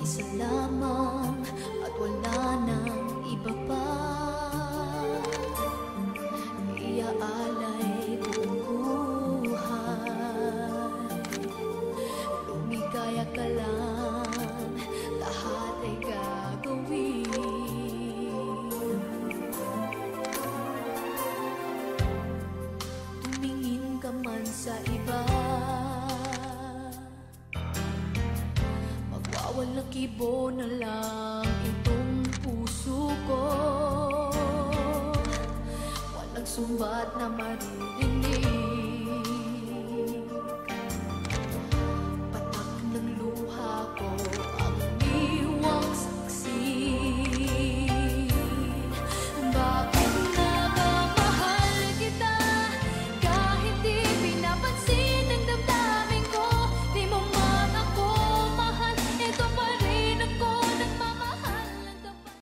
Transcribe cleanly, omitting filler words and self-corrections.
isa lamang at wala nang iba pa. Iaalay buong buhay, lumikaya ka lang, lahat ay gagawin. Tumingin ka man sa iba, magwawalang kibo na lang itong puso ko. Walang sumbat na maririnig